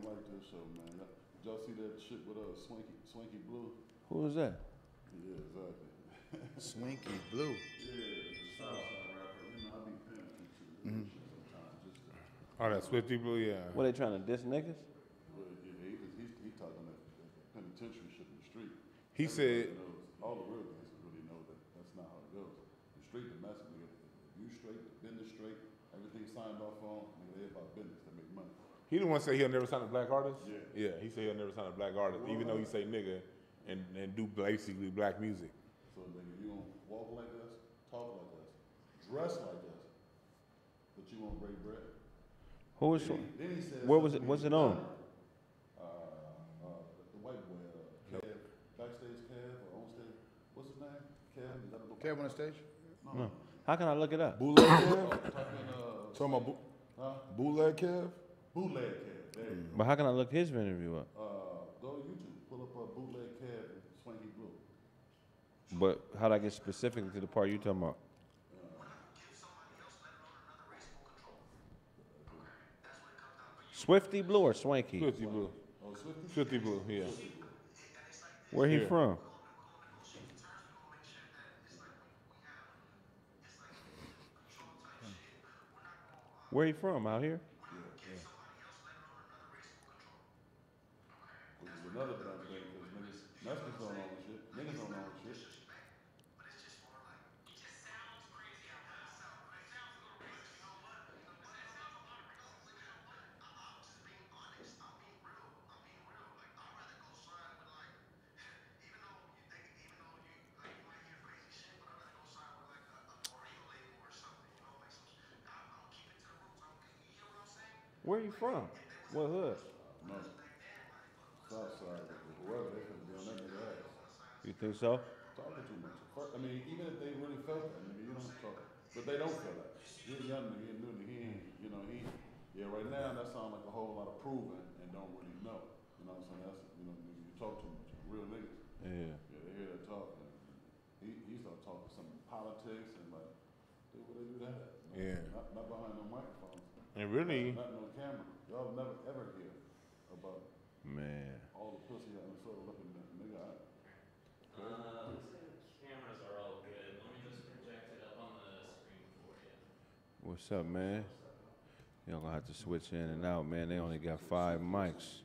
like this show, man. Did y'all see that shit with Swanky Blue? Who was that? Yeah, exactly. Swanky Blue. Yeah, the Southside rapper. You know, I be paying attention to this shit sometimes. Just to, Oh, that Swifty Blue, yeah. What, they trying to diss niggas? well, yeah, he talking that penitentiary shit in the street. He said, Knows, all the real gangsters really know that that's not how it goes. The street domestically, if you straight, the business straight, everything signed off on, they about business, they make money. he the one say he'll never sign a black artist? Yeah. Yeah, he said he'll never sign a black artist, even though he say nigga and do basically black music. So nigga, you gonna walk like us, talk like us, dress like us, but you won't break bread. Who was? Then he said, Where was it? What's it on? The white boy, Kev, backstage Kev or on stage. What's his name? Kev. Is that a Kev on the stage? No. How can I look it up? Bootleg Kev? Type Talking about huh? bootleg Kev? Bootleg Kev. There you But how can I look his interview up? go. Go to YouTube. Pull up Bootleg Kev and Swanky Blue. But how'd I get specifically to the part you talking about? Swifty Blue or Swanky? Swifty Blue. Oh, Swifty? Swifty Blue, yeah. Where he Yeah. from? Where he from? Out here? Which is another dumb thing because niggas, Mexicans don't own shit. Niggas don't own shit. Where he from? What hood? No. Southside, whoever, they could be on that nigga ass. You think so? Talking too much. I mean, even if they really felt that, nigga, you don't talk. But they don't feel that. He's a young nigga, he new nigga, he ain't, you know, yeah, right now that sounds like a whole lot of proving and don't really know. You know what I'm saying? That's, you know, you talk too much. Real niggas. Yeah. Yeah, they hear that talk. And he started talking some politics and like, dude, where they do that at? Yeah. Not behind no microphones. And really, Not no camera. Y'all never ever hear about Man. all the pussy out in the soul looking at the nigga. Looks like the cameras are all good. Let me just project it up on the screen for you. What's up, man? Y'all gonna have to switch in and out, man. They only got 5 mics.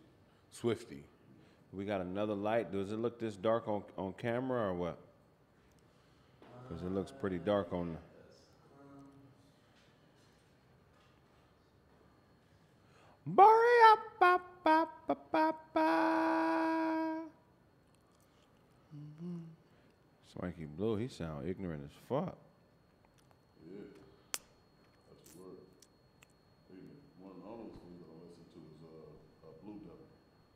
Swifty. We got another light. Does it look this dark on camera or what? Because it looks pretty dark on the... Swanky Blue, he sound ignorant as fuck. Yeah, that's the word. One of the only things that I listen to is Blue Devil.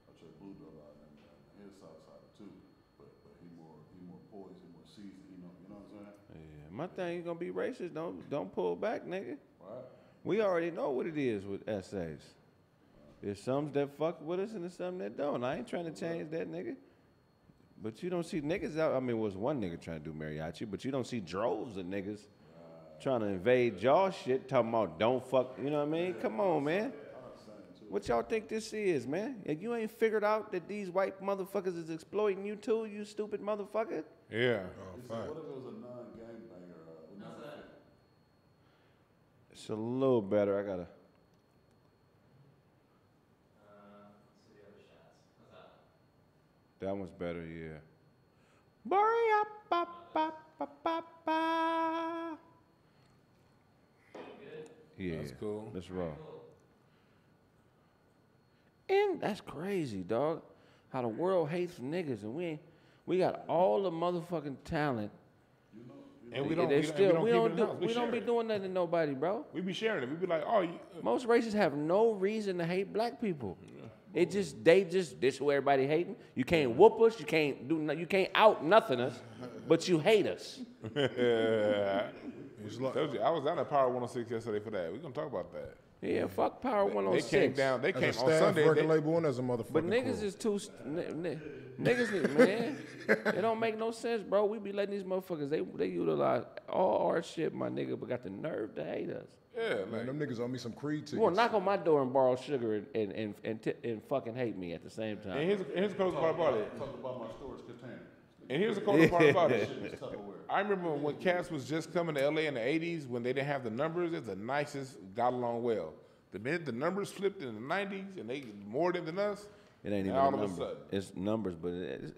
I check Blue Devil out and his Southside too. But he more poised, he more seasoned. You know what I'm saying? Yeah, my thing is gonna be racist. Don't pull back, nigga. Right. We already know what it is with essays. There's some that fuck with us and there's some that don't. I ain't trying to change that, nigga. But you don't see niggas out. I mean, it was one nigga trying to do mariachi, but you don't see droves of niggas trying to invade y'all shit, talking about don't fuck. You know what I mean? Come on, man. What y'all think this is, man? If you ain't figured out that these white motherfuckers is exploiting you too, you stupid motherfucker. Yeah. He said, what if it was a non-gangbanger? How's that? It's a little better. I gotta. Let's see the other shots. How's that? That one's better, yeah. Bury up, ba, ba, ba, ba, ba. Good? Yeah, That's cool. Let's roll. And that's crazy, dog. How the world hates niggas, and we got all the motherfucking talent. And we They don't, we still, don't, we keep it don't in do, house. we don't share be it. doing nothing to nobody, bro. We be sharing it. We be like, oh, you, Most races have no reason to hate black people. It just this is who everybody hating. You can't whoop us. You can't do. You can't out nothing us, but you hate us. Told you, I was down at Power 106 yesterday for that. We gonna talk about that. Yeah, fuck Power They 106. came down. They As came a on staff Sunday. record label and as a motherfucking But niggas crew. is too, niggas, man, it don't make no sense, bro. We be letting these motherfuckers, they utilize all our shit, my nigga, but got the nerve to hate us. Yeah, Man, like, them niggas owe me some Creed tickets. You wanna knock on my door and borrow sugar and fucking hate me at the same time. and here's the coolest part about it. Talk about my storage container. And here's the coolest part about it. It's Tupperware. I remember when cats was just coming to LA in the 80s when they didn't have the numbers. It's the nicest, got along well. The minute the numbers flipped in the 90s and they more than us, It ain't even now all a of a number. sudden. It's numbers, but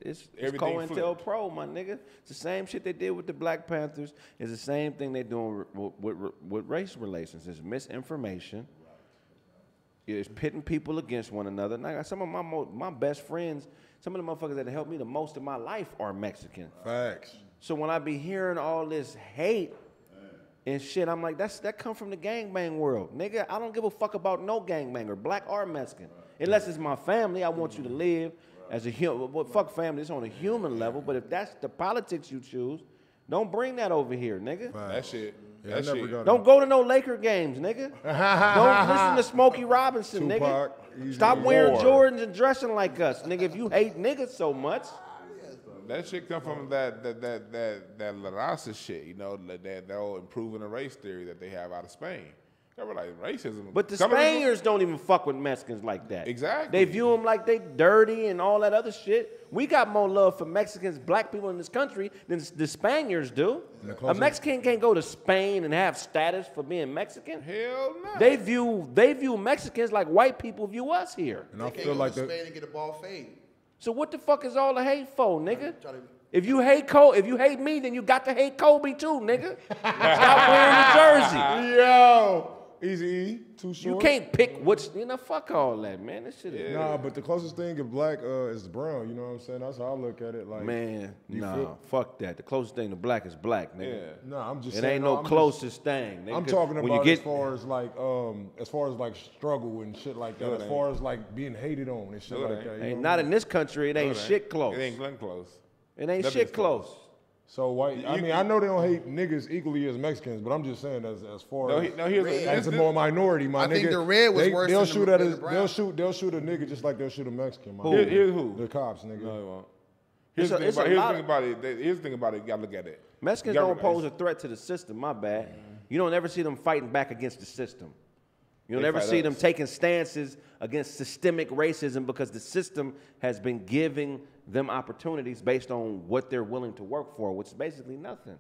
it's Everything COINTELPRO, Pro, my nigga. It's the same shit they did with the Black Panthers. It's the same thing they doing with race relations. It's misinformation. It's pitting people against one another. And I got some of my best friends, some of the motherfuckers that helped me the most in my life are Mexican. Facts. So when I be hearing all this hate and shit, I'm like, that come from the gangbang world. Nigga, I don't give a fuck about no gangbanger, black or Mexican. Unless it's my family, I want you to live as a human. Well, fuck family, it's on a human level. But if that's the politics you choose, don't bring that over here, nigga. that shit. Yeah, I that never shit. got Don't go to no Laker games, nigga. Don't listen to Smokey Robinson, Tupac, nigga. Easy Stop E. wearing War. Jordans and dressing like us, nigga. If you hate niggas so much, That shit come from that La Raza shit, you know, that old improving the race theory that they have out of Spain. They were like racism. but the colorism- Spaniards don't even fuck with Mexicans like that. Exactly. They view them like they dirty and all that other shit. We got more love for Mexicans, black people in this country than the Spaniards do. the A closer- Mexican can't go to Spain and have status for being Mexican. Hell no. They view Mexicans like white people view us here. And I They feel can't like go to that. Spain and get a ball fade. So what the fuck is all the hate for, nigga? Try to- If you hate me, then you got to hate Kobe too, nigga. Stop wearing the jersey. Yo, Easy E, too short. You can't pick which, fuck all that, man. This shit is, Nah, but the closest thing of black is brown. You know what I'm saying? That's how I look at it. Like, man, you nah, feel- fuck that. The closest thing to black is black, nigga. Yeah. Nah, I'm just It saying. ain't no, no I'm closest thing, nigga. I'm 'Cause talking when about you as get, far as like struggle and shit like that. No, it As ain't. far as like being hated on and shit No, it like ain't. that. you ain't know not what in this country, it ain't No, it shit close. It ain't Glenn close. It ain't Nothing's shit close. So white. I mean, I know they don't hate niggas equally as Mexicans, but I'm just saying as far No, as here's as a more minority, my I nigga. think the red was worse They'll than shoot the- at than a, the brown. they'll shoot a nigga just like they'll shoot a Mexican. My Who? nigga. Here's who? The cops, nigga. No, it won't. Here's the It's thing a about lot it. Here's the thing about it. You gotta look at it. Mexicans You gotta don't pose realize- a threat to the system, my bad. You don't ever see them fighting back against the system. You don't They ever fight see them us. taking stances against systemic racism because the system has been giving them opportunities based on what they're willing to work for, which is basically nothing.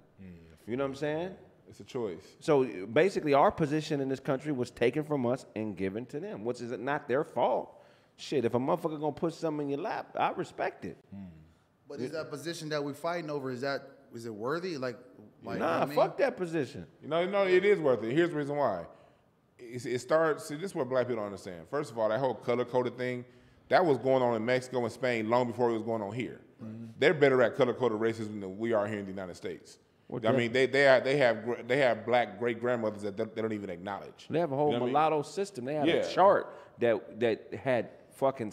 You know what I'm saying? It's a choice. So basically, our position in this country was taken from us and given to them, which is not their fault. Shit, if a motherfucker gonna put something in your lap, I respect it. But is that position that we're fighting over, is it worthy? Like you know Nah, what I mean? fuck that position. No, it is worth it. Here's the reason why. It starts. See, this is what black people don't understand. First of all, that whole color-coded thing, that was going on in Mexico and Spain long before it was going on here. They're better at color-coded racism than we are here in the United States. I mean, they have black great grandmothers that they don't even acknowledge. They have a whole You know what I mean? mulatto system. They had Yeah. a chart that had fucking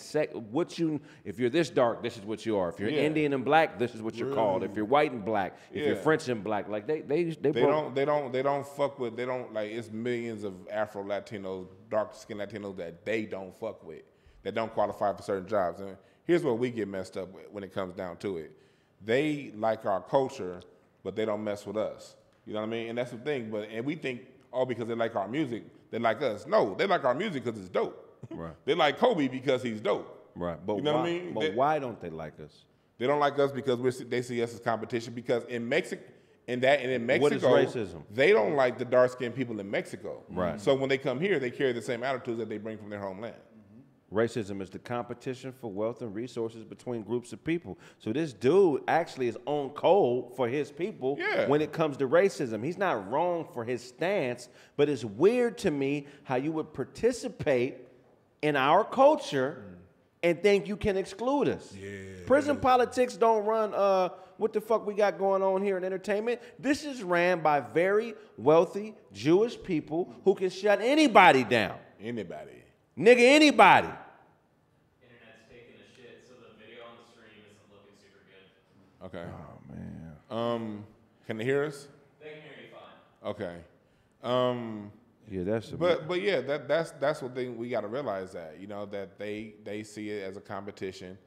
if you're this dark, this is what you are. If you're Yeah. Indian and black, this is what you're called. If you're white and black, if you're Yeah. French and black, like they They broke. don't fuck with. They don't like. It's millions of Afro Latinos, dark skinned Latinos that they don't fuck with, that don't qualify for certain jobs. And here's where we get messed up when it comes down to it. They like our culture, but they don't mess with us. You know what I mean? And that's the thing. And we think, oh, because they like our music, they like us. No, they like our music because it's dope. Right. They like Kobe because he's dope. Right, but You know why, what I mean? But why don't they like us? They don't like us because they see us as competition. Because in Mexico, in Mexico, What is racism? they don't like the dark skinned people in Mexico. Right. So when they come here, they carry the same attitudes that they bring from their homeland. Racism is the competition for wealth and resources between groups of people. So this dude actually is on code for his people Yeah. when it comes to racism. He's not wrong for his stance, but it's weird to me how you would participate in our culture and think you can exclude us. Prison politics don't run what the fuck we got going on here in entertainment. This is ran by very wealthy Jewish people who can shut anybody down. Anybody. Nigga, anybody. Internet's taking a shit, so the video on the stream isn't looking super good. Okay. Oh, man. Can they hear us? They can hear you fine. Okay. Yeah, that's a But yeah, that's what thing we got to realize that that they see it as a competition,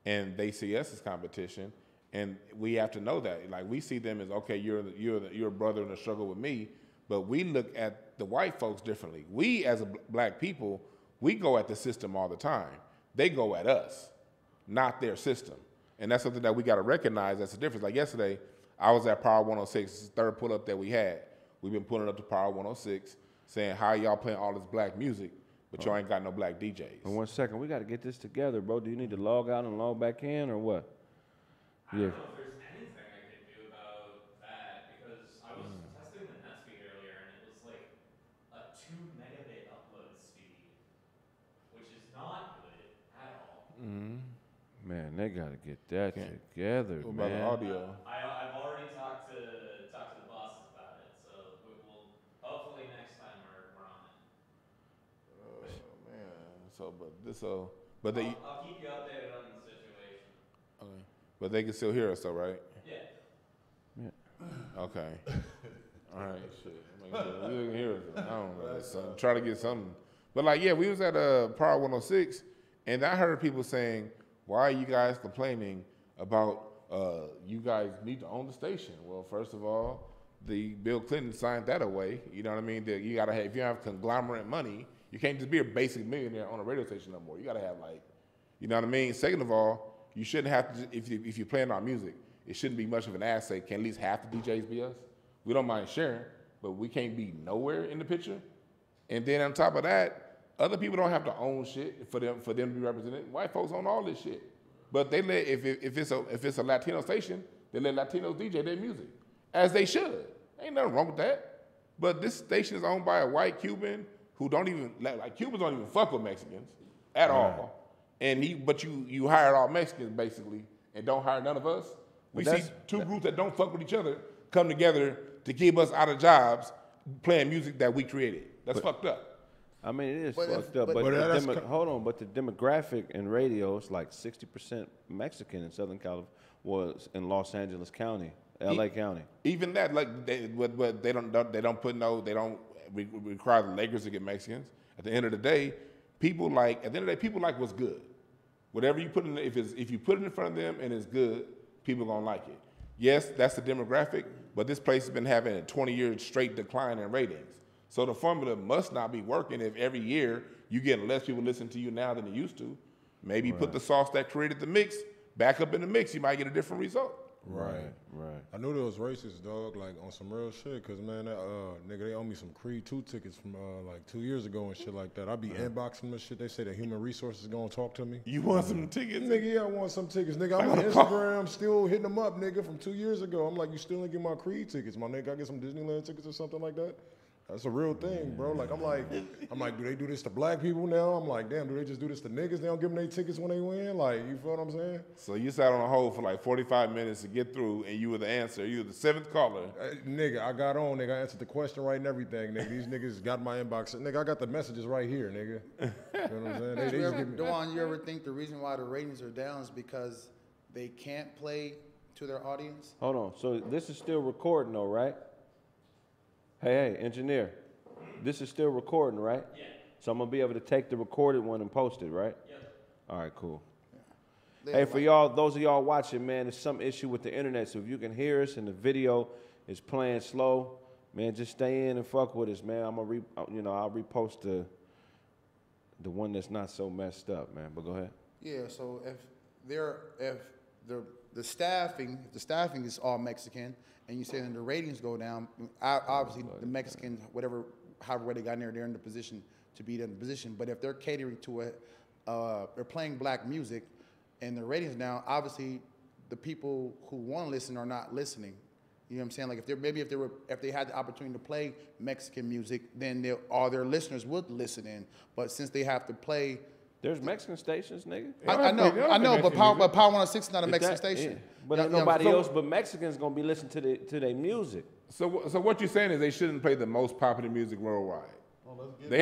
and they see us as competition, and we have to know that. Like we see them as okay, you're a brother in a struggle with me, but we look at the white folks differently. We as black people, we go at the system all the time. They go at us, not their system, and that's something that we got to recognize. That's the difference. Like yesterday, I was at Power 106, it's the third pull up that we had. We've been pulling up to Power 106. Saying how y'all playing all this black music, but y'all ain't got no black DJs. In 1 second, we got to get this together, bro. Do you need to log out and log back in or what? I don't know if there's anything I could do about that because I was testing the net speed earlier and it was like a 2 megabit upload speed, which is not good at all. Man, they got to get that together, What about the man. audio? I've already talked to the bosses about it, so we'll hopefully next time we're on it. But they I'll keep you updated on the situation. okay. But they can still hear us though, right? Yeah. Okay. All right, shit. You can hear us. I don't know. So try to get something. But like, yeah, we was at Power 106, and I heard people saying, "Why are you guys complaining about you guys need to own the station?" Well, first of all, the Bill Clinton signed that away. You know what I mean? That you gotta have, if you have conglomerate money, you can't just be a basic millionaire on a radio station no more. You gotta have like, you know what I mean? Second of all, you shouldn't have to, if you're playing our music, it shouldn't be much of an asset. Can at least half the DJs be us? We don't mind sharing, but we can't be nowhere in the picture. And then on top of that, other people don't have to own shit for them to be represented. White folks own all this shit, but they let if it's a Latino station, they let Latinos DJ their music, as they should. Ain't nothing wrong with that. But this station is owned by a white Cuban who don't even Cubans don't even fuck with Mexicans at all. And you hired all Mexicans basically, and don't hire none of us. We see two groups that don't fuck with each other come together to keep us out of jobs playing music that we created. That's fucked up. I mean, it is But fucked if- up. but- But hold on, but the demographic in radio is like 60% Mexican in Southern California, was in Los Angeles County, LA County. Even that, like, they don't require the Lakers to get Mexicans. At the end of the day, people like what's good. Whatever you put in, if you put it in front of them and it's good, people gonna like it. Yes, that's the demographic, but this place has been having a 20-year straight decline in ratings. So the formula must not be working if every year you get less people listening to you now than they used to. Maybe put the sauce that created the mix back up in the mix, you might get a different result. Right. I knew there was racist, dog, like on some real shit. Cause man, that nigga, they owe me some Creed 2 tickets from like 2 years ago and shit like that. I be inboxing them and shit. They say that human resources is gonna talk to me. You want some tickets? Nigga, yeah, I want some tickets, nigga. I'm on Instagram, still hitting them up, nigga, from 2 years ago. I'm like, you still ain't get my Creed tickets, my nigga. I get some Disneyland tickets or something like that. That's a real thing, bro. Like, I'm like, do they do this to black people now? I'm like, damn, do they just do this to niggas? They don't give them their tickets when they win? Like, you feel what I'm saying? So you sat on a hold for like 45 minutes to get through, and you were the answer. You were the 7th caller. Nigga, I got on, nigga. I answered the question right and everything, nigga. These niggas got my inbox. Nigga, I got the messages right here, nigga. You know what I'm saying? They just give me... Dewan, you ever think the reason why the ratings are down is because they can't play to their audience? Hold on. So this is still recording, though, right? Hey, engineer. This is still recording, right? Yeah. So I'm gonna be able to take the recorded one and post it, right? Yep. All right, cool. They Hey, like- for y'all, those of y'all watching, man, there's some issue with the internet. So if you can hear us and the video is playing slow, man, just stay in and fuck with us, man. I'll repost the one that's not so messed up, man. But go ahead. Yeah, so if the staffing is all Mexican, and you say that the ratings go down, obviously the Mexicans, however way they got in there, they're in the position to be in the position. But if they're catering to they're playing black music, and the ratings down, obviously the people who want to listen are not listening. You know what I'm saying? Like if they had the opportunity to play Mexican music, then all their listeners would listen in. But since they have to play. There's Mexican stations, nigga. I know, but Power 106 is not a Mexican station. Yeah. But ain't nobody else but Mexicans gonna be listening to their music. So what you're saying is they shouldn't play the most popular music worldwide. Well, let's get They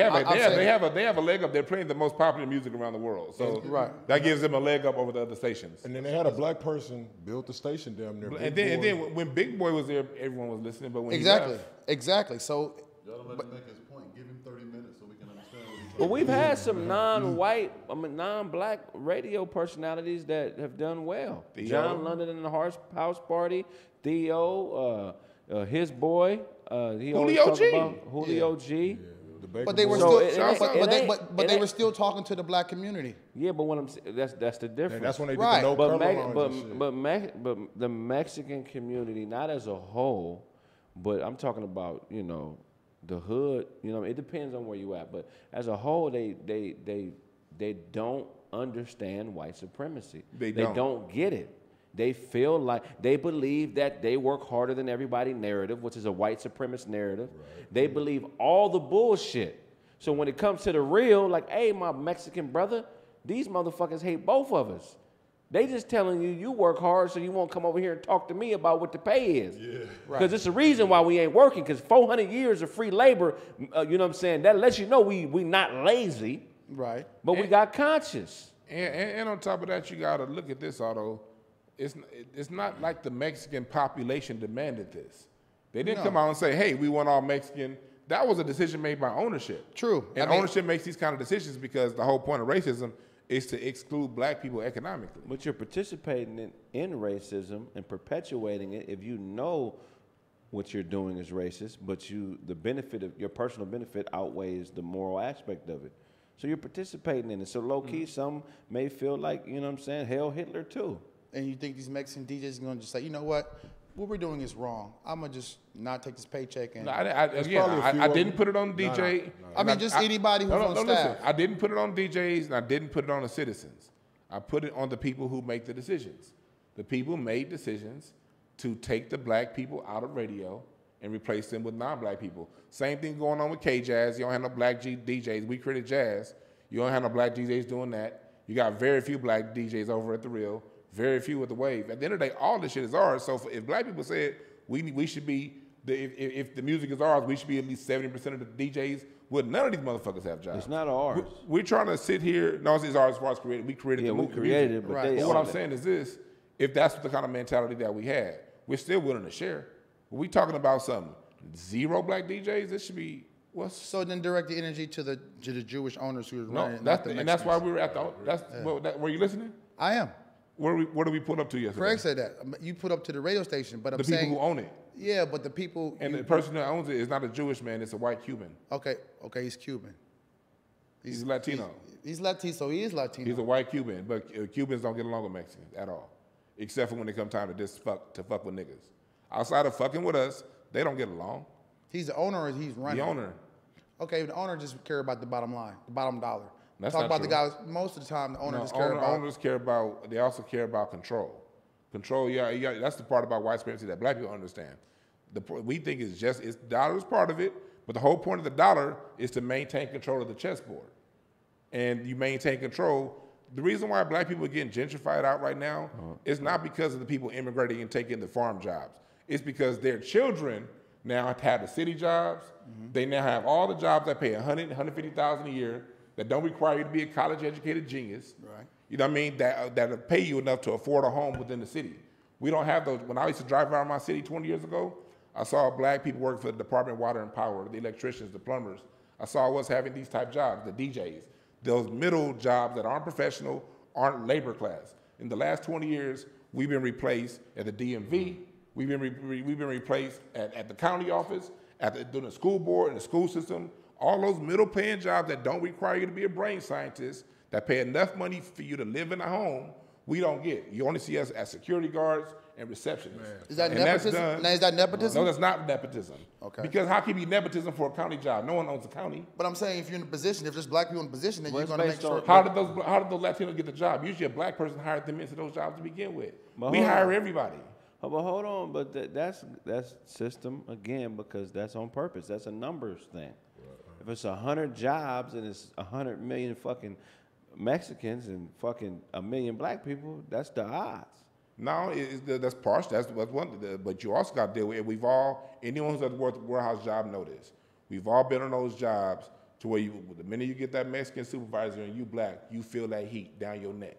have a leg up. They're playing the most popular music around the world. So that gives them a leg up over the other stations. And then they had a black person build the station damn near. And then when Big Boy was there, everyone was listening. But when Exactly. So Y'all let him make his point. Give him But we've had some non-white, non-black radio personalities that have done well. Theo. John London and the House Party, Theo, his boy, he always Julio talk G. about Julio G. The Baker But they were Boys. So still, it but they ain't- were still talking to the black community. Yeah, but what I'm saying, that's the difference. And that's when they did Right. the no But, color Me- lines but, and shit. but the Mexican community, not as a whole, but I'm talking about, you know, the hood, you know, it depends on where you at. But as a whole, they don't understand white supremacy. They They don't. don't get it. They feel like they believe that they work harder than everybody narrative, which is a white supremacist narrative. They believe all the bullshit. So when it comes to the real, like, hey, my Mexican brother, these motherfuckers hate both of us. They just telling you you work hard so you won't come over here and talk to me about what the pay is. Yeah. Because it's the reason why we ain't working, because 400 years of free labor, you know what I'm saying, that lets you know we not lazy, Right. but we got conscious. And on top of that, you got to look at this, Otto. It's not like the Mexican population demanded this. They didn't come out and say, hey, we want all Mexican. That was a decision made by ownership. True. And I mean- ownership makes these kind of decisions because the whole point of racism is to exclude black people economically. But you're participating in racism and perpetuating it if you know what you're doing is racist, but the benefit of your personal benefit outweighs the moral aspect of it. So you're participating in it. So low key, some may feel like, you know what I'm saying, hell Hitler too. And you think these Mexican DJs are going to just say, you know what we're doing is wrong. I'm going to just not take this paycheck. And No, probably a few I of didn't them. put it on DJ. I mean, just anybody who's on listen, staff. I didn't put it on DJs and I didn't put it on the citizens. I put it on the people who make the decisions. The people made decisions to take the black people out of radio and replace them with non-black people. Same thing going on with K-Jazz. You don't have no black DJs. We created jazz. You don't have no black DJs doing that. You got very few black DJs over at The Real, very few at The Wave. At the end of the day, all this shit is ours. So if black people said we should be, if the music is ours, we should be at least 70% of the DJs, well, none of these motherfuckers have jobs. It's not ours. We're trying to sit here, no, it's ours as far as created. We created Yeah, the we music. created it, but Right. they But what own I'm it. saying is this, if that's the kind of mentality that we had, we're still willing to share. But we talking about something, 0 black DJs, this should be, what's, So then direct the energy to the Jewish owners who are no, running it, not that's, the and that's why Mexicans. we were at the, were you listening? I am. What did we pull up to yesterday? Craig said that. You put up to the radio station, but I'm The people saying, who own it. yeah, but the people. And the person that owns it is not a Jewish man, it's a white Cuban. Okay, he's Cuban. He's Latino. He's Latino, so he is Latino. He's a white Cuban, but Cubans don't get along with Mexicans at all, except for when it comes time to just fuck with niggas. Outside of fucking with us, they don't get along. He's the owner or he's running? The owner. Okay, the owner just care about the bottom line, the bottom dollar. That's Talk not about true. the guys. Most of the time, the owner No, just care about. owners care about. They also care about control. Control. Yeah. That's the part about white supremacy that black people understand. We think it's dollar is part of it, but the whole point of the dollar is to maintain control of the chessboard, and you maintain control. The reason why black people are getting gentrified out right now is not because of the people immigrating and taking the farm jobs. It's because their children now have the city jobs. They now have all the jobs that pay $100,000, $150,000 a year that don't require you to be a college-educated genius. Right. You know what I mean? That pay you enough to afford a home within the city. We don't have those. When I used to drive around my city 20 years ago, I saw black people work for the Department of Water and Power, the electricians, the plumbers. I saw us having these type jobs, the DJs, those middle jobs that aren't professional, aren't labor class. In the last 20 years, we've been replaced at the DMV. We've been replaced at the county office, during the school board and the school system. All those middle-paying jobs that don't require you to be a brain scientist, that pay enough money for you to live in a home, we don't get. You only see us as security guards and receptionists. Is that And that's nepotism? done- Now, is that nepotism? No, that's not nepotism. Okay. Because how can you be nepotism for a county job? No one owns a county. But I'm saying if you're in a position, if there's black people in a position, then Well, you're it's going to make based sure. on- How did those Latinos get the job? Usually a black person hired them into those jobs to begin with. But We hold hire on. everybody. Oh, but hold on, but that's system again because that's on purpose. That's a numbers thing. If it's 100 jobs and it's 100 million fucking Mexicans and fucking 1 million black people, that's the odds. No, that's partial. That's one. But you also got to deal with it. Anyone who's at the warehouse job know this. We've all been on those jobs to where the minute you get that Mexican supervisor and you black, you feel that heat down your neck.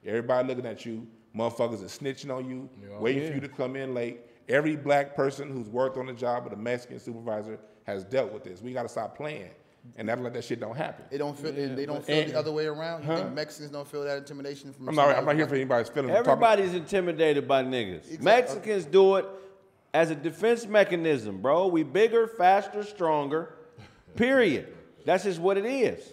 Everybody looking at you, motherfuckers are snitching on you, waiting for you to come in late. Every black person who's worked on the job with a Mexican supervisor has dealt with this. We got to stop playing. and act like that shit don't happen. They don't feel. They don't feel the other way around. You think Mexicans don't feel that intimidation from? I'm not here for anybody's feelings. I'm talking- Everybody's intimidated by niggas. Mexicans do it as a defense mechanism, bro. We bigger, faster, stronger. Period. That's just what it is.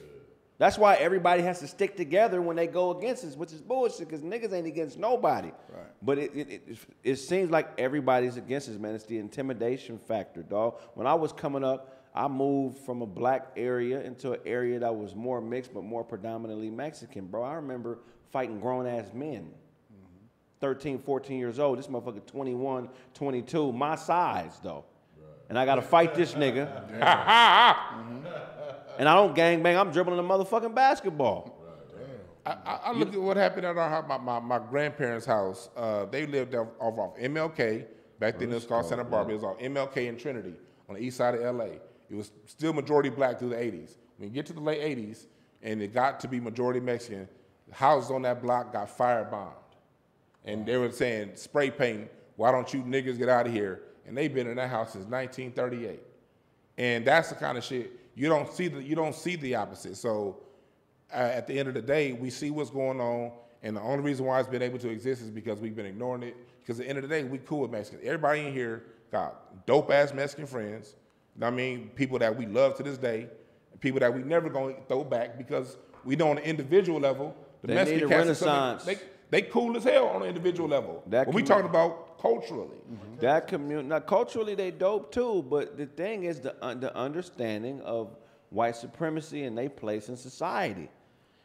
That's why everybody has to stick together when they go against us, which is bullshit, because niggas ain't against nobody. Right. But it seems like everybody's against us, man. It's the intimidation factor, dog. When I was coming up, I moved from a black area into an area that was more mixed but more predominantly Mexican, bro. I remember fighting grown-ass men, 13, 14 years old. This motherfucker 21, 22, my size, though. Right. And I got to fight this nigga. And I don't gangbang, I'm dribbling a motherfucking basketball. I look at what happened at our house, my grandparents' house. They lived off MLK. Back then it was called Santa Barbara. It was off MLK and Trinity on the east side of LA. It was still majority black through the 80s. When you get to the late 80s and it got to be majority Mexican, the houses on that block got firebombed. And they were saying, spray paint, why don't you niggas get out of here? And they've been in that house since 1938. And that's the kind of shit you don't see the opposite. So at the end of the day, we see what's going on, and the only reason why it's been able to exist is because we've been ignoring it. Because at the end of the day, we cool with Mexicans. Everybody in here got dope ass Mexican friends. You know what I mean? People that we love to this day, people that we never gonna throw back because we know on an individual level, the Mexican need a renaissance. They cool as hell on an individual level. When we talking about culturally. That community, now culturally they dope too, but the thing is the understanding of white supremacy and their place in society.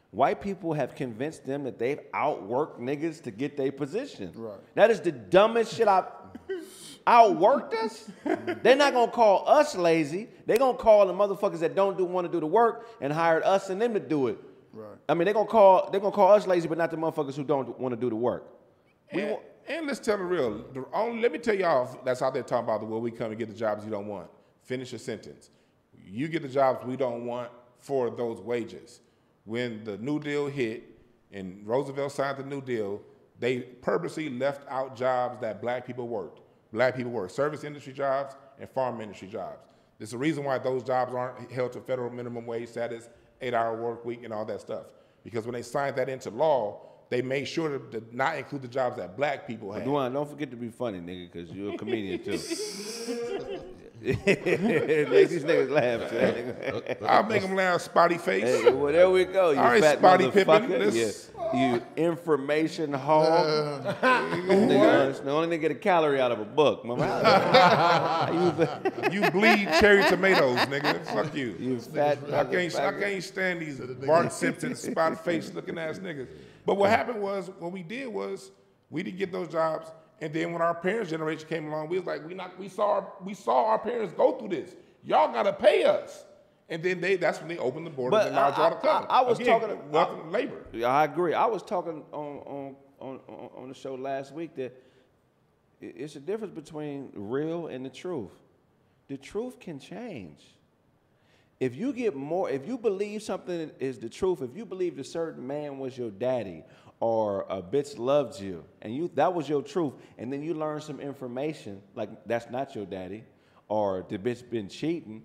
White people have convinced them that they've outworked niggas to get their position. Right. That is the dumbest shit I've outworked us. They're not gonna call us lazy. They're gonna call the motherfuckers that don't want to do the work and hired us and them to do it. Right. I mean, they're gonna call us lazy, but not the motherfuckers who don't want to do the work. And let's tell the real. Let me tell y'all that's out there talking about the way we come and get the jobs you don't want. Finish your sentence. You get the jobs we don't want for those wages. When the New Deal hit and Roosevelt signed the New Deal, they purposely left out jobs that black people worked. Black people worked service industry jobs and farm industry jobs. There's a reason why those jobs aren't held to federal minimum wage status, 8-hour work week, and all that stuff. Because when they signed that into law, they made sure to not include the jobs that black people had. Duane, don't forget to be funny, nigga, because you're a comedian too. Make these niggas laugh, nigga. I'll make them laugh, spotty face. Hey, well, there we go, you all right, fat Spotty motherfucker. You information hog. Nigga, the only nigga get a calorie out of a book. You bleed cherry tomatoes, nigga. Fuck you. You fat I can't stand these Bart Simpson, spotty face looking ass niggas. But what happened was, what we did was, we didn't get those jobs. And then when our parents' generation came along, we was like, we saw our parents go through this. Y'all gotta pay us. And then that's when they opened the borders and allowed y'all to come. I was talking welcome labor. I agree. I was talking on the show last week that it's a difference between real and the truth. The truth can change. If you believe something is the truth, if you believe a certain man was your daddy, or a bitch loved you, and that was your truth, and then you learn some information, like that's not your daddy, or the bitch been cheating,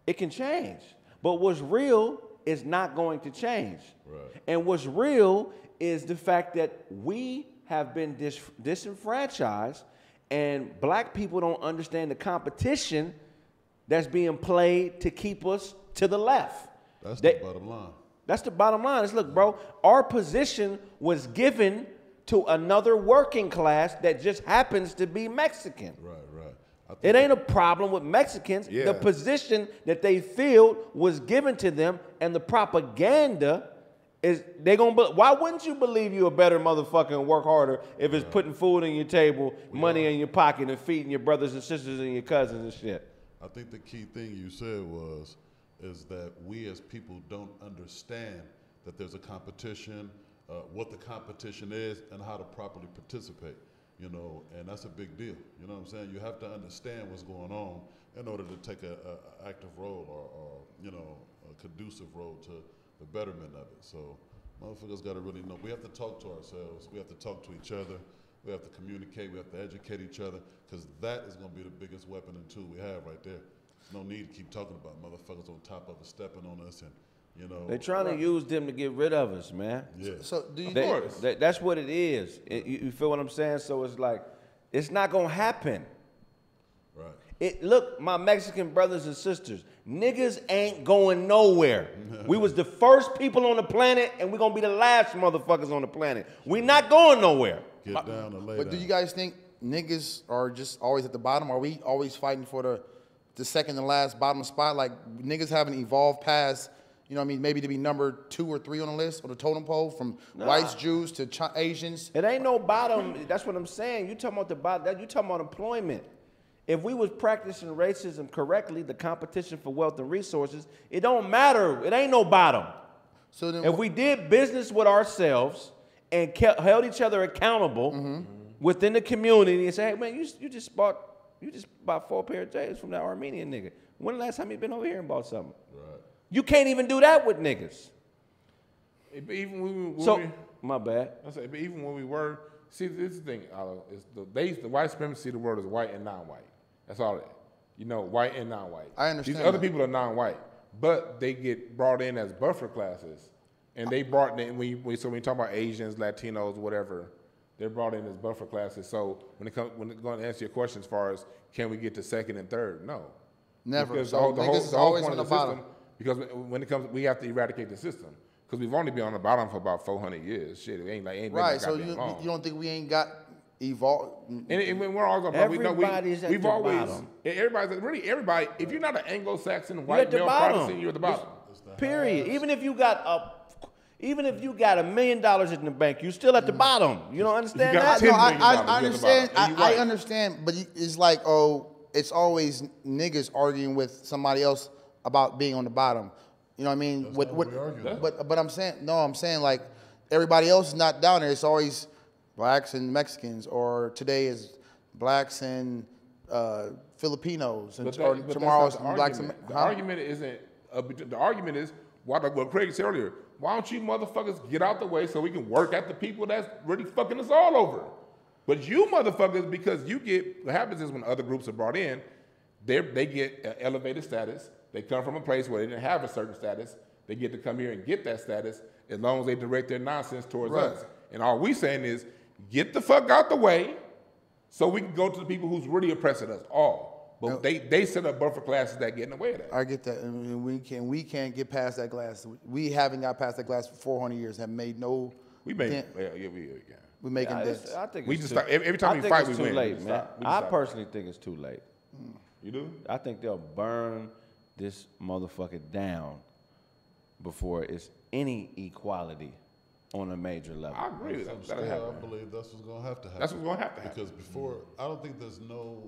it can change. But what's real is not going to change. Right. And what's real is the fact that we have been disenfranchised, and black people don't understand the competition that's being played to keep us to the left. That's the bottom line. That's the bottom line. Look, bro, our position was given to another working class that just happens to be Mexican. Right. It ain't a problem with Mexicans. Yeah. The position that they filled was given to them, and the propaganda is why wouldn't you believe you a better motherfucker and work harder if it's putting food on your table, money in your pocket, and feeding your brothers and sisters and your cousins and shit? I think the key thing you said is that we as people don't understand that there's a competition, what the competition is, and how to properly participate, and that's a big deal. You know what I'm saying? You have to understand what's going on in order to take a active role or a conducive role to the betterment of it. So motherfuckers got to really know. We have to talk to ourselves. We have to talk to each other. We have to communicate. We have to educate each other, because that is going to be the biggest weapon and tool we have right there. no need to keep talking about motherfuckers on top of us stepping on us and, you know. They're trying to use them to get rid of us, man. Yeah. So do you That's what it is. You feel what I'm saying? So it's like, it's not gonna happen. Right. Look, my Mexican brothers and sisters, niggas ain't going nowhere. We was the first people on the planet, and we're gonna be the last motherfuckers on the planet. We not going nowhere. Get down and lay But down. do you guys think niggas are just always at the bottom? Are we always fighting for the second and last bottom spot? Like niggas haven't evolved past, you know what I mean, maybe to be number 2 or 3 on the list, on the totem pole, from whites, Jews to Asians? It ain't no bottom. That's what I'm saying. You talking about the bottom? You talking about employment? If we was practicing racism correctly, the competition for wealth and resources, it don't matter. It ain't no bottom. So then If we did business with ourselves and held each other accountable within the community and say, hey man, you just bought 4 pair of J's from that Armenian nigga. When the last time you been over here and bought something? Right. You can't even do that with niggas. But even when we, So my bad. I say, but even when we were, see, this is the thing, is the white supremacy see the world as white and non-white. That's all it is. You know, white and non-white. I understand These other that. people are non-white, but they get brought in as buffer classes, and they brought in so when you talk about Asians, Latinos, whatever, they're brought in as buffer classes. So when it's going to answer your question as far as can we get to second and third, no, never. Because So niggas is always on the bottom. system, because when it comes, we have to eradicate the system. Because we've only been on the bottom for about 400 years. Shit, it ain't been Right. that So goddamn long. you don't think we ain't got evolved? And when we're all going, but we know Everybody's at we've the always bottom. everybody. If you're not an Anglo-Saxon You're white at the male bottom. Protestant, you're at the bottom. Period. Even if you got $1 million in the bank, you still at the bottom. You don't understand You got that? $10 No, million I you're at the understand. bottom, and you I white. understand, but it's like, it's always niggas arguing with somebody else about being on the bottom. You know what I mean? That's not what we argue about. But I'm saying like everybody else is not down there. It's always blacks and Mexicans, or today is blacks and Filipinos, and But or that's tomorrow not is the blacks and argument. The huh? argument isn't. The argument is what Craig said earlier. Why don't you motherfuckers get out the way so we can work at the people that's really fucking us all over? But you motherfuckers, because you get, what happens is when other groups are brought in, they get elevated status. They come from a place where they didn't have a certain status. They get to come here and get that status as long as they direct their nonsense towards Right. us. And all we saying is, get the fuck out the way so we can go to the people who's really oppressing us all. But they set up buffer classes that get in the way of that. I get that, and we can't get past that glass. We haven't got past that glass for 400 years. Have made no. We make dent. we can. We making Yeah, dents. I think We it's just too, stop- every time I we think fight, it's we too win. late, We just man. stop. We just I stop. personally think it's too late. You do? I think they'll burn this motherfucker down before it's any equality on a major level. I agree with that. That'll Still, I happen. believe that's what's gonna have to happen. That's what's gonna have to happen. Because before, I don't think there's no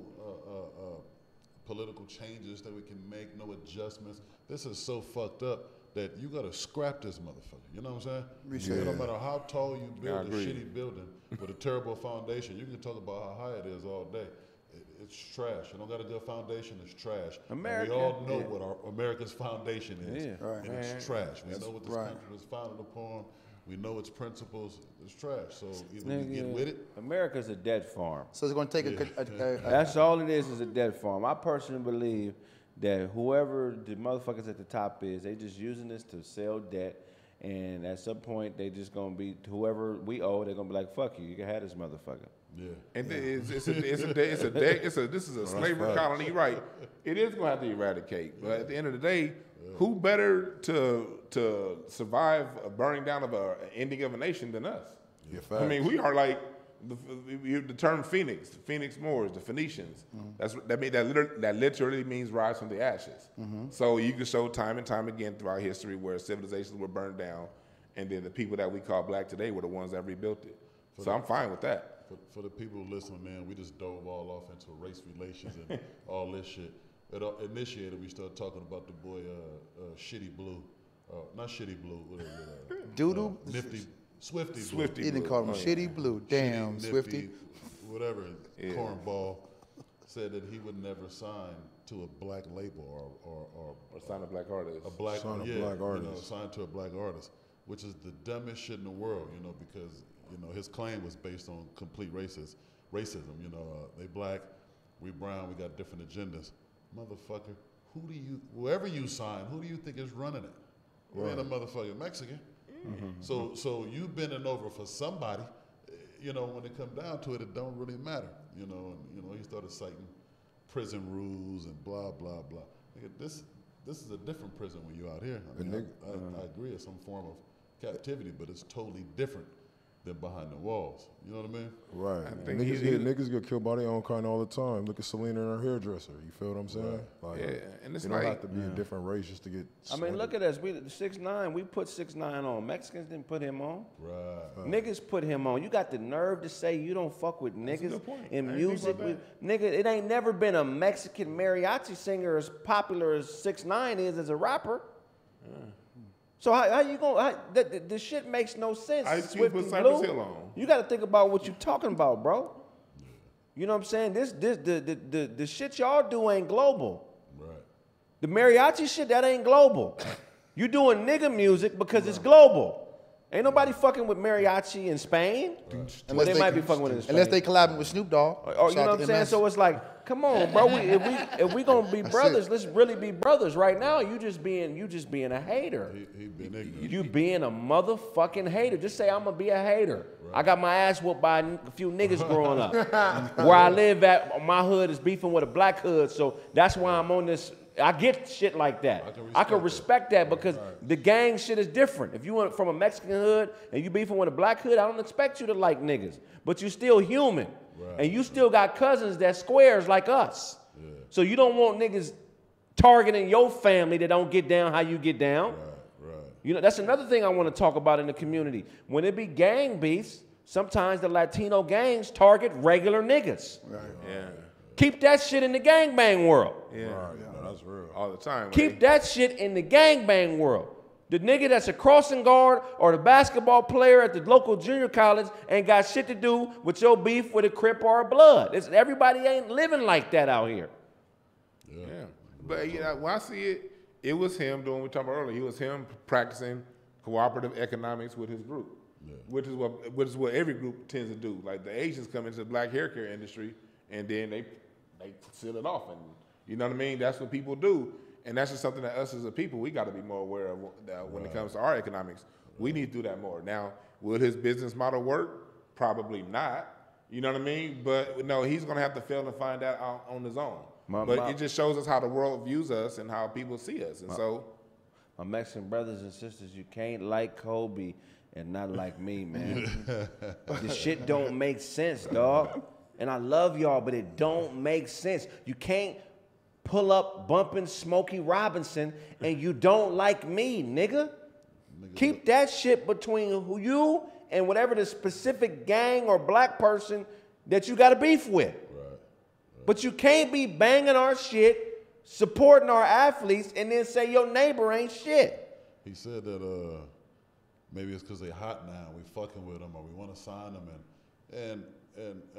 political changes that we can make, no adjustments. This is so fucked up that you gotta scrap this motherfucker. You know what I'm saying? No matter how tall you build a agree. shitty building with a terrible foundation, you can talk about how high it is all day. It's trash. You don't got a good foundation, it's trash. And America, we all know what our America's foundation is. Yeah. Right. And it's trash. We know what this right. country was founded upon. We know its principles. It's trash. So either we Nigga, get with it. America's a dead farm. So it's going to take a That's all it is a dead farm. I personally believe that whoever the motherfuckers at the top is, they just using this to sell debt. And at some point, they just gonna be whoever we owe. They're gonna be like, "Fuck you, you can have this motherfucker." Yeah. And this is a slavery colony, right? It is gonna have to eradicate. But at the end of the day, who better to survive a burning down of an ending of a nation than us? Yeah, I mean, we are like the term Phoenix, the Phoenix Moors, the Phoenicians. That literally means rise from the ashes. So you can show time and time again throughout history where civilizations were burned down, and then the people that we call black today were the ones that rebuilt it. So I'm fine with that. For the people who listen, man, we just dove all off into race relations and all this shit. It initiated, we started talking about the boy Shitty Blue. Not Shitty Blue, what is it? Doodoo? Nifty, Swifty Blue. Swifty He didn't Blue. call him Oh, Shitty Blue. Damn, Nifty, Swifty. whatever, Yeah. cornball, said that he would never sign to a black label or Or sign a black artist. a black, Sign a yeah, black you know, artist. signed to a black artist, which is the dumbest shit in the world, you know, because, you know, his claim was based on complete racism, you know, they black, we brown, we got different agendas. Motherfucker, whoever you sign, who do you think is running it? You ain't a motherfucking Mexican. So you bending over for somebody. You know, when it comes down to it, it don't really matter. You know, he started citing prison rules and blah blah blah. Nigga, this is a different prison when you're out here. I mean, I agree, it's some form of captivity, but it's totally different than behind the walls. You know what I mean? Right. think Niggas get killed by their own kind all the time. Look at Selena and her hairdresser. You feel what I'm saying? Like, Yeah, and it's you don't like- have to be a different race just to get. I mean, look at us. We 6ix9ine. We put 6ix9ine on. Mexicans didn't put him on. Right. Niggas put him on. You got the nerve to say you don't fuck with niggas good point. in I didn't think music. about Nigga, it ain't never been a Mexican mariachi singer as popular as 6ix9ine is as a rapper. So how you gonna? The shit makes no sense. Ice Cube Swift put and Cypress Blue. Hill on. You got to think about what you talking about, bro. You know what I'm saying? The shit y'all do ain't global. Right. The mariachi shit, that ain't global. You doing nigga music because it's global. Ain't nobody fucking with mariachi in Spain. Well, they might be fucking with it in Spain. Unless they collabing with Snoop Dogg. Or you know what I'm saying? So it's like, come on, bro. If we gonna be brothers, let's really be brothers. Right now, you just being a hater. He been ignorant. You being a motherfucking hater. Just say I'm gonna be a hater. I got my ass whooped by a few niggas growing up. Where I live at, my hood is beefing with a black hood, so that's why I'm on this. I get shit like that. I can respect that because the gang shit is different. If you went from a Mexican hood and you beefing with a black hood, I don't expect you to like niggas. But you still human. And you still got cousins that squares like us. So you don't want niggas targeting your family that don't get down how you get down. Right. You know, that's another thing I want to talk about in the community. When it be gang beefs, sometimes the Latino gangs target regular niggas. Yeah. Keep that shit in the gangbang world. Yeah. Right, no, that's real. All the time. Keep that shit in the gangbang world. The nigga that's a crossing guard or the basketball player at the local junior college ain't got shit to do with your beef with a Crip or a Blood. Everybody ain't living like that out here. Yeah. But you know, when I see it, it was him doing what we talked about earlier. It was him practicing cooperative economics with his group, which is what every group tends to do. Like the Asians come into the black hair care industry and then they seal it off, and you know what I mean. That's what people do, and that's just something that us as a people we got to be more aware of when it comes to our economics. We need to do that more. Now, will his business model work? Probably not. You know what I mean? But no, he's gonna have to fail and find out on his own. But it just shows us how the world views us and how people see us, and so. My Mexican brothers and sisters, you can't like Kobe and not like me, man. This shit don't make sense, dog. And I love y'all, but it don't make sense. You can't pull up bumping Smokey Robinson and you don't like me, nigga. Keep that shit between you and whatever the specific gang or black person that you got a beef with. But you can't be banging our shit, supporting our athletes, and then say your neighbor ain't shit. He said that maybe it's because they hot now. We fucking with them, or we want to sign them, and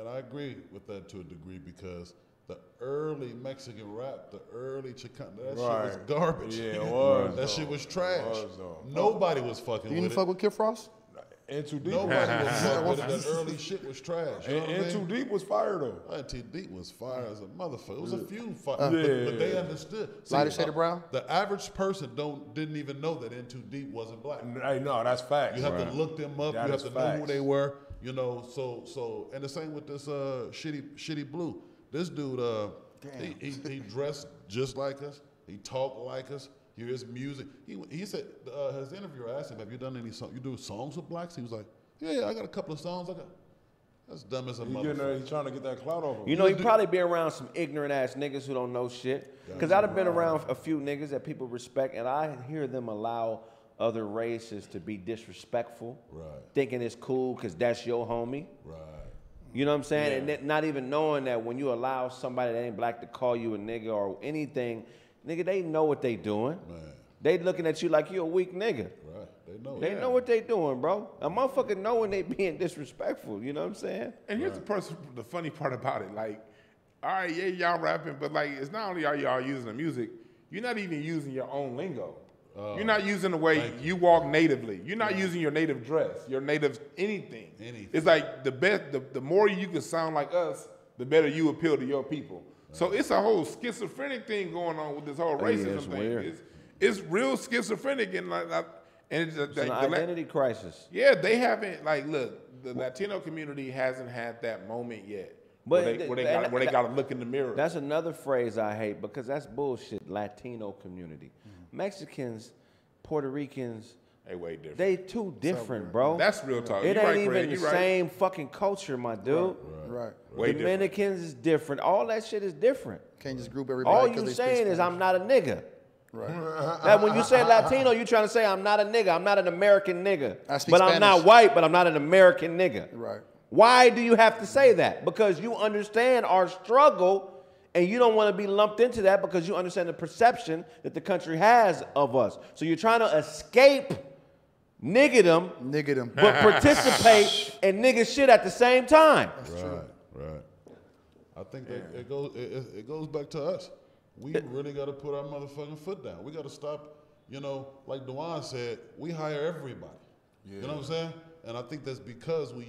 I agree with that to a degree because the early Mexican rap, the early Chicano, that shit was garbage. Yeah, it was. That shit was trash. It was, though. Nobody was fucking You with didn't it. fuck with Kid Frost? And Too Deep. Nobody was fucking with it. That early shit was trash. You know what I And mean? Too Deep was fire though. Too Deep was fire as a motherfucker. It was a few but they understood. Lighter shade of brown? The average person didn't even know that In Too Deep wasn't black. Hey, no, that's facts. You have to look them up. That you is have to know who facts. they were. You know, so and the same with this shitty Blue. This dude, he dressed just like us. He talked like us. Hear his music. He said his interviewer asked him, "Have you done any songs? You do songs with blacks?" He was like, "Yeah, I got a couple of songs. That's dumb as a motherfucker." He's trying to get that clout off him. You know, he probably be around some ignorant ass niggas who don't know shit. Because I'd have been around a few niggas that people respect, and I hear them allow other races to be disrespectful, thinking it's cool because that's your homie. You know what I'm saying? And then not even knowing that when you allow somebody that ain't black to call you a nigga or anything, nigga, they know what they doing. They looking at you like you a weak nigga. They know. They know what they doing, bro. A motherfucker know when they being disrespectful. You know what I'm saying? And here's the funny part about it. Like, all right, yeah, y'all rapping, but like, it's not only are y'all using the music, you're not even using your own lingo. You're not using the way you walk natively. You're not using your native dress, your native anything. It's like the more you can sound like us, the better you appeal to your people. So it's a whole schizophrenic thing going on with this whole racism it's thing. weird. It's real schizophrenic and It's an identity crisis. Yeah, they haven't look, the Latino community hasn't had that moment yet. But where they got to look in the mirror. That's another phrase I hate because that's bullshit. Latino community, Mexicans, Puerto Ricans, They way different. they too different, bro. That's real talk. It You ain't right, even Craig. the You right. same fucking culture, my dude. Right. Way different. Dominicans is different. All that shit is different. Can't just group everybody. All 'cause you they speak saying is Spanish. I'm not a nigga. Right. That when you say Latino, you trying to say I'm not a nigga. I'm not an American nigga. I speak But I'm not Spanish. white, but I'm not an American nigga. Right. Why do you have to say that? Because you understand our struggle and you don't want to be lumped into that because you understand the perception that the country has of us. So you're trying to escape niggerdom, Nigga them. but participate in nigga shit at the same time. Right. I think that it goes back to us. We really got to put our motherfucking foot down. We got to stop, like Dewan said, we hire everybody. You know what I'm saying? And I think that's because we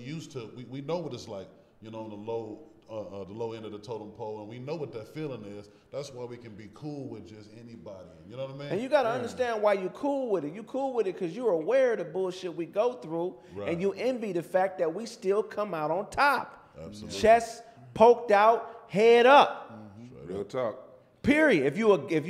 know what it's like, on the low end of the totem pole, and we know what that feeling is. That's why we can be cool with just anybody. You know what I mean? And you got to understand why you cool with it. You cool with it because you're aware of the bullshit we go through, Right. and you envy the fact that we still come out on top. Absolutely. Chest poked out, head up. Real talk. Period. If you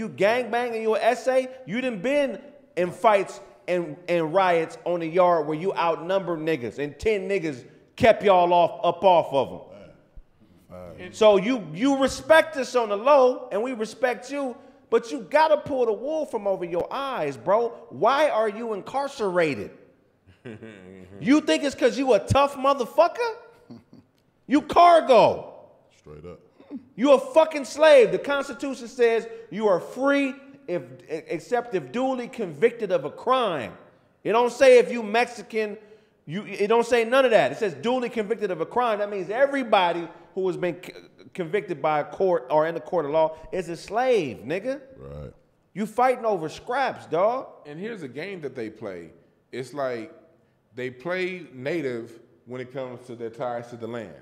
gangbang and you an essay, you done been in fights and riots on the yard where you outnumbered niggas and 10 niggas kept y'all up off of them. So you respect us on the low and we respect you, but you gotta pull the wool from over your eyes, bro. Why are you incarcerated? You think it's because you a tough motherfucker? You cargo. Straight up. You a fucking slave. The Constitution says you are free except if duly convicted of a crime. It don't say if you Mexican, it don't say none of that. It says duly convicted of a crime. That means everybody who has been convicted by a court or in the court of law is a slave, nigga. Right. You fighting over scraps, dog. And here's a game that they play. It's like they play native when it comes to their ties to the land.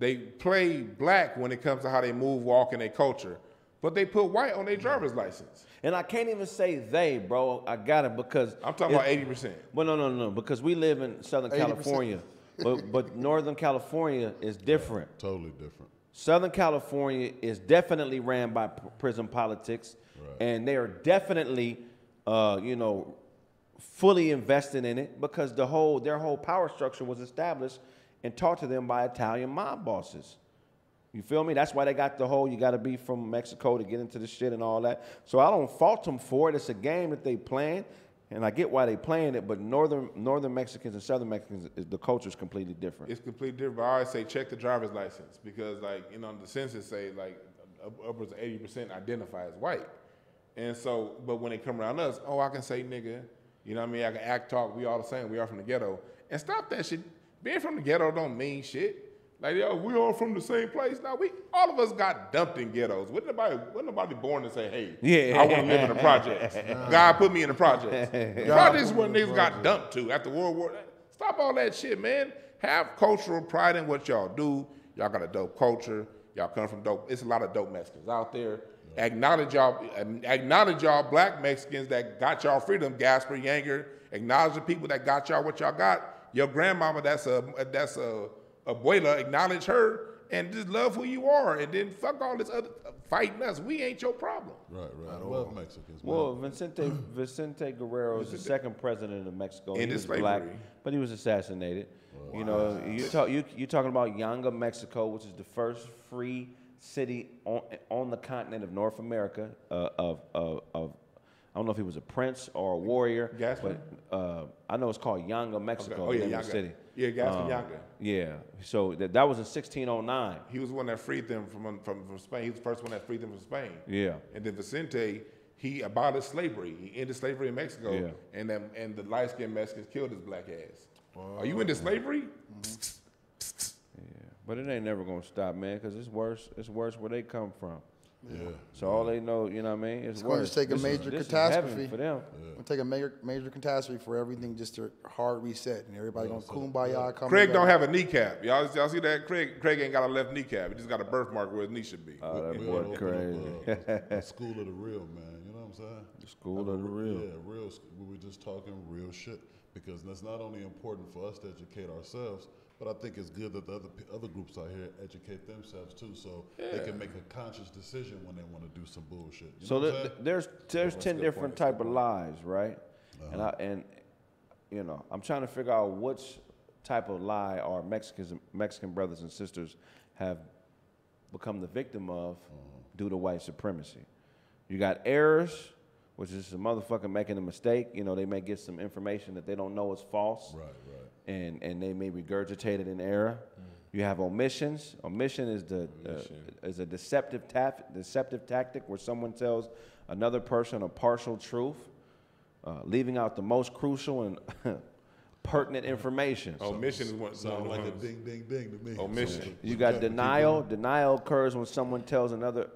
They play black when it comes to how they move, walk, and their culture. But they put white on their driver's license. And I can't even say they, bro. I got it because I'm talking about 80%. Well, no, because we live in Southern 80%. California, but Northern California is different. Totally different. Southern California is definitely ran by prison politics, and they are definitely, fully invested in it because their whole power structure was established and taught to them by Italian mob bosses. You feel me? That's why they got the whole you got to be from Mexico to get into the shit and all that. So I don't fault them for it. It's a game that they playing, and I get why they playing it. But northern Mexicans and southern Mexicans, the culture is completely different. It's completely different. But I always say check the driver's license because, the census say upwards of 80% identify as white. And so, but when they come around us, I can say nigga. You know what I mean? I can act, talk. We all the same. We are from the ghetto. And stop that shit. Being from the ghetto don't mean shit. We all from the same place. Now all of us got dumped in ghettos. Wasn't nobody born to say, hey, I want to live in the projects. God put me in the projects. The projects where niggas got dumped to after World War. Stop all that shit, man. Have cultural pride in what y'all do. Y'all got a dope culture. Y'all come from dope. It's a lot of dope Mexicans out there. Acknowledge y'all black Mexicans that got y'all freedom, Gasper, Yanger. Acknowledge the people that got y'all what y'all got. Your grandmama, that's a abuela, acknowledge her and just love who you are, and then fuck all this other fighting us. We ain't your problem. Right. I love Mexicans, man. Well, Vicente Guerrero is the second president of Mexico. He Ended was slavery. black, but he was assassinated. You talking about Yanga, Mexico, which is the first free city on the continent of North America. I don't know if he was a prince or a warrior, Gaspar? but I know it's called Yanga, Mexico. Okay. the name of the Yanga. city. Yeah, Gaspar Yanga. Yeah, so that was in 1609. He was the one that freed them from Spain. He was the first one that freed them from Spain. Yeah. And then Vicente, he abolished slavery. He ended slavery in Mexico. Yeah. And the light-skinned Mexicans killed his black ass. Are you into slavery? But it ain't never gonna stop, man, because it's worse. It's worse where they come from. Yeah. So all they know, you know what I mean, is It's going worse. to take a This is- major this is catastrophe. heaven for them. It'll take a major catastrophe for everything just to hard reset, and everybody gonna kumbaya come Craig together. don't have a kneecap. Y'all see that? Craig ain't got a left kneecap. He just got a birthmark where his knee should be. Oh, that We boy ought to crazy. open up a school of the real, man. You know what I'm saying? The school of the real. Yeah, real. We were just talking real shit because that's not only important for us to educate ourselves, but I think it's good that the other groups out here educate themselves too, so they can make a conscious decision when they want to do some bullshit. You So know what I'm saying? there's 10 different type of lies, right? And you know, I'm trying to figure out which type of lie our Mexican brothers and sisters have become the victim of due to white supremacy. You got errors, which is a motherfucker making a mistake. You know, they may get some information that they don't know is false. Right. And they may regurgitate it in error. You have omissions. Omission is is a deceptive tactic where someone tells another person a partial truth, leaving out the most crucial and pertinent information. Omission is what Sound like a ding, ding, ding to me. Omission. You got denial. Denial occurs when someone tells another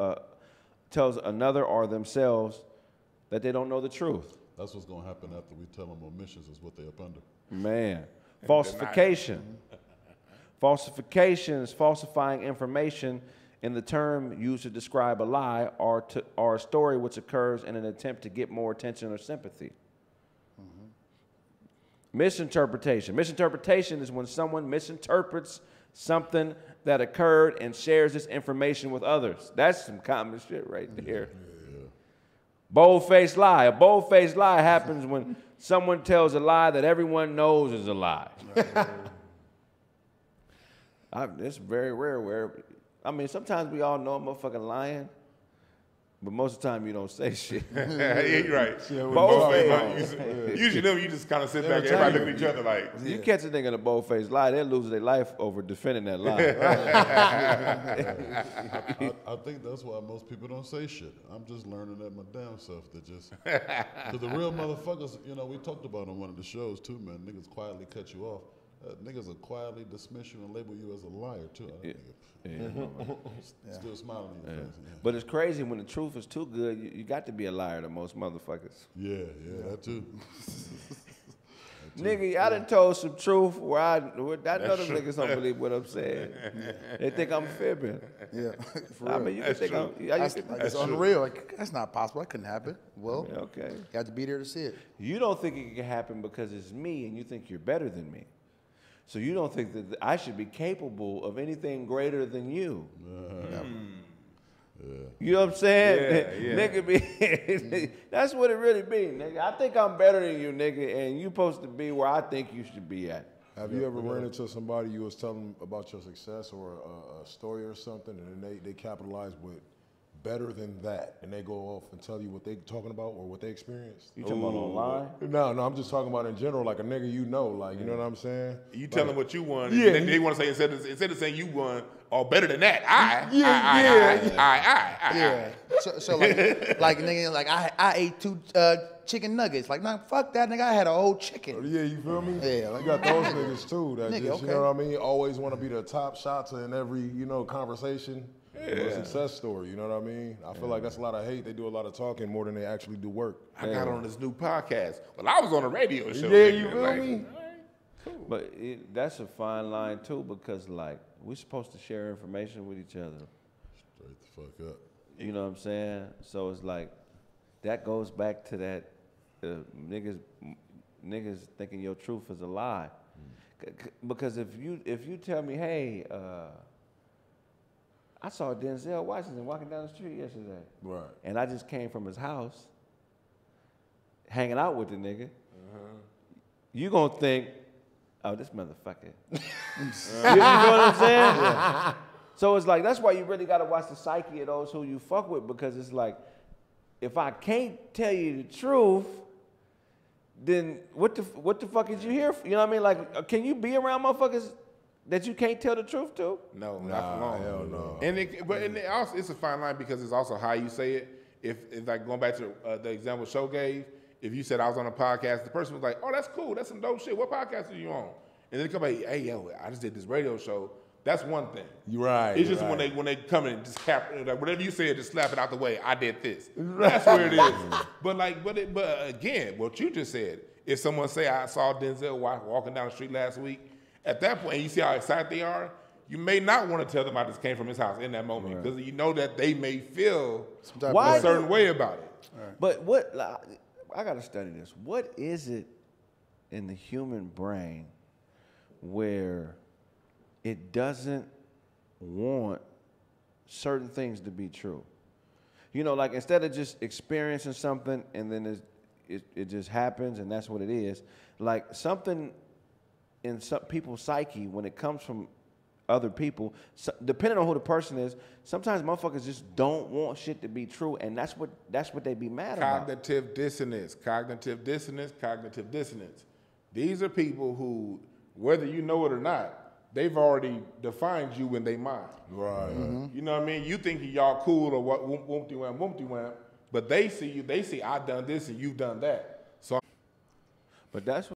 or themselves that they don't know the truth. That's what's gonna happen after we tell them omissions is what they up under. Man. Falsification. Falsification is falsifying information in the term used to describe a lie or a story which occurs in an attempt to get more attention or sympathy. Misinterpretation. Misinterpretation is when someone misinterprets something that occurred and shares this information with others. That's some common shit right there. Bold-faced lie. A bold-faced lie happens when someone tells a lie that everyone knows is a lie. It's very rare I mean, sometimes we all know a motherfucking lying, but most of the time you don't say shit. Yeah, you're right. Bold-faced. Usually them, you just kind of sit back and everybody look at each other like, You catch a nigga in a bold-faced lie, they'll lose their life over defending that lie. I think that's why most people don't say shit. I'm just learning that my damn self that just, because the real motherfuckers, you know, we talked about on one of the shows too, man. Niggas quietly cut you off. Niggas will quietly dismiss you and label you as a liar too. Still smiling in your face. Yeah. But it's crazy when the truth is too good, you got to be a liar to most motherfuckers. Yeah, that too. Nigga, I done told some truth where I know them niggas don't believe what I'm saying. They think I'm fibbing. Yeah, for I real. mean, you can think I'm. It's unreal. Like, that's not possible. That couldn't happen. Well, Okay. you have to be there to see it. You don't think it can happen because it's me and you think you're better than me. So you don't think that I should be capable of anything greater than you. You know what I'm saying? Yeah. Nigga be, that's what it really be, nigga. I think I'm better than you, nigga, and you supposed to be where I think you should be at. Have you ever ran into somebody you was telling about your success or a story or something, and then they capitalize with better than that, and they go off and tell you what they talking about or what they experienced? You talking about online? No, I'm just talking about in general, like a nigga you know, like, you know what I'm saying? you tell them what you won, Yeah. and they want to say, instead of saying you won, or better than that, I. Yeah. So like nigga, like I ate 2 chicken nuggets. Like, nah, fuck that, nigga. I had a whole chicken. Yeah, you feel me? Yeah, like- you got those niggas too. That Nigga, just, you okay. know what I mean? Always want to be the top shotter in every, conversation. Or a success story, you know what I mean? I feel like that's a lot of hate. They do a lot of talking more than they actually do work. I got on this new podcast. Well, I was on a radio show. Yeah, nigga. you feel Like, me? But that's a fine line too, because like we're supposed to share information with each other. Straight the fuck up. You know what I'm saying? So it's like that goes back to that niggas thinking your truth is a lie. Because if you tell me, hey, I saw Denzel Washington walking down the street yesterday, Right. and I just came from his house, hanging out with the nigga, you gonna think, oh, this motherfucker. You know what I'm saying? So it's like, that's why you really gotta watch the psyche of those who you fuck with, because it's like, if I can't tell you the truth, then what the fuck is you here for? You know what I mean? Like, can you be around motherfuckers that you can't tell the truth to? No, not for long. hell no. And it also, it's a fine line because it's also how you say it. If like going back to the example Show gave, if you said I was on a podcast, the person was like, "Oh, that's cool. That's some dope shit. What podcast are you on?" And then they come back, "Hey, yo, I just did this radio show That's one thing. You're right. It's just right. when they come in and just like whatever you said, just slap it out the way. I did this. That's where it is. But again, what you just said. If someone say I saw Denzel walking down the street last week, at that point, you see how excited they are. You may not want to tell them I just came from his house in that moment because you know that they may feel Why a certain way about it. But what I gotta study this. What is it in the human brain where it doesn't want certain things to be true? You know, like instead of just experiencing something and then it just happens and that's what it is. Like something in some people's psyche when it comes from other people, depending on who the person is, sometimes motherfuckers just don't want shit to be true, and that's what they be mad about. Cognitive dissonance. These are people who, whether you know it or not, they've already defined you in their mind. Right. You know what I mean? You think y'all cool or what, whoopty-wham, but they see you, I done this and you've done that. So But that's